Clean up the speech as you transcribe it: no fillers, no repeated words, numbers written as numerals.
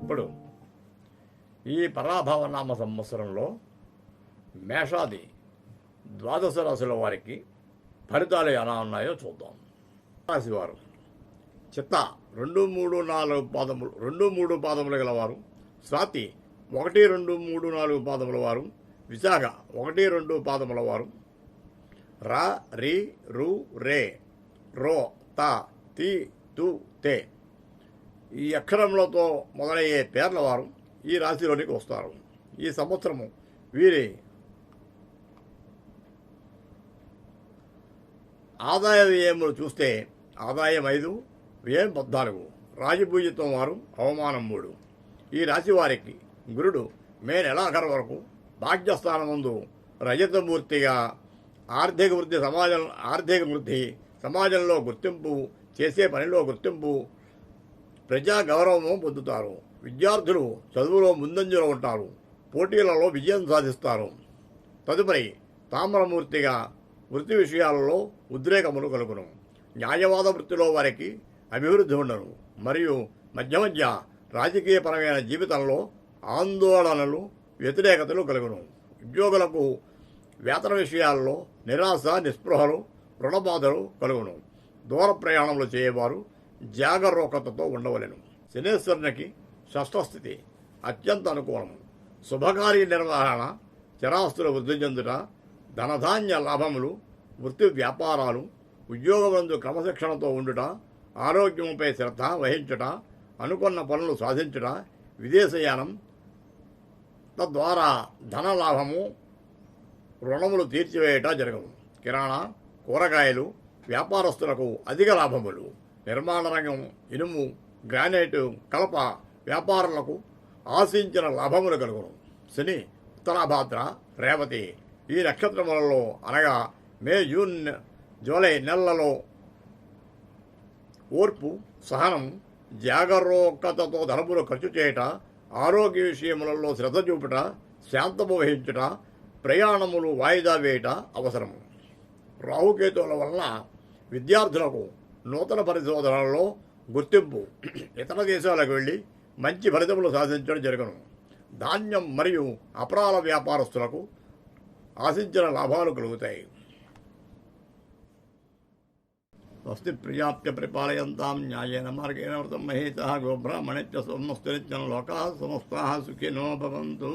ఇప్పుడు ఈ పరాభవనామ సంవత్సరంలో మేషాది ద్వాదశ రాశుల వారికి ఫలితాలు ఎలా ఉన్నాయో చూద్దాం. రాశివారు చిత్త 2-3-4 పాదములు గలవారు, స్వాతి 1-2-3-4 పాదముల వారు, విశాఖ 1-2 పాదముల వారు, రా రి రు రే రో తా తి తు తే ఈ అక్షరములతో మొదలయ్యే పేర్ల వారు ఈ రాశిలోనికి వస్తారు. ఈ సంవత్సరము వీరి ఆదాయ వ్యయములు చూస్తే ఆదాయం 5, వ్యయం 14, రాజపూజితం వారు, అవమానం 3. ఈ రాశి వారికి గురుడు మే నెలాఖరు వరకు భాగ్యస్థానం ముందు రజతమూర్తిగా ఆర్థిక వృద్ధి సమాజంలో గుర్తింపు, చేసే పనిలో గుర్తింపు, ప్రజా గౌరవము పొందుతారు. విద్యార్థులు చదువులో ముందంజలో ఉంటారు, పోటీలలో విజయం సాధిస్తారు. తదుపరి తామ్రమూర్తిగా వృత్తి విషయాలలో ఉద్రేకములు కలుగును. న్యాయవాద వృత్తిలో వారికి అభివృద్ధి ఉండను. మరియు మధ్య మధ్య రాజకీయపరమైన జీవితంలో ఆందోళనలు, వ్యతిరేకతలు కలుగును. ఉద్యోగులకు వేతన విషయాల్లో నిరాశ, నిస్పృహలు, రుణబాధలు కలుగును. దూర ప్రయాణములు చేయవారు జాగరూకతతో ఉండవలెను. శనేశ్వరునికి షష్ఠస్థితి అత్యంత అనుకూలము. శుభకార్య నిర్వహణ, స్థిరాస్తుల వృద్ధి చెందుట, ధనధాన్య లాభములు, వృత్తి వ్యాపారాలు, ఉద్యోగమందు క్రమశిక్షణతో ఉండుట, ఆరోగ్యముపై శ్రద్ధ వహించుట, అనుకున్న పనులు సాధించుట, విదేశయానం, తద్వారా ధనలాభము, రుణములు తీర్చివేయట జరగవు. కిరాణా, కూరగాయలు వ్యాపారస్తులకు అధిక లాభములు. నిర్మాణ రంగం, ఇనుము, గ్రానైటు, కలప వ్యాపారులకు ఆశించిన లాభములు కలుగును. శని ఉత్తరాభాద్ర, రేవతి ఈ నక్షత్రములలో అనగా మే, జూన్, జూలై నెలలలో ఓర్పు, సహనం, జాగరూకతతో ధనములు ఖర్చు చేయుట, ఆరోగ్య విషయములలో శ్రద్ధ చూపుట, శాంతము వహించుట, ప్రయాణములు వాయిదా వేయుట అవసరము. రాహుకేతువుల వలన విద్యార్థులకు నూతన పరిశోధనలలో గుర్తింపు, ఇతర దేశాలకు వెళ్ళి మంచి ఫలితములు సాధించడం జరుగును. ధాన్యం మరియు అపరాల వ్యాపారస్తులకు ఆశించిన లాభాలు కలుగుతాయి. స్వస్తి ప్రియాప్య పరిపాలయంతాం న్యాయేన మార్గేణ వ్రతం మహేతః గోబ్రాహ్మణేభ్యః సోమస్తు నిత్యం లోకాః సమస్తాః సుఖినో భవంతు.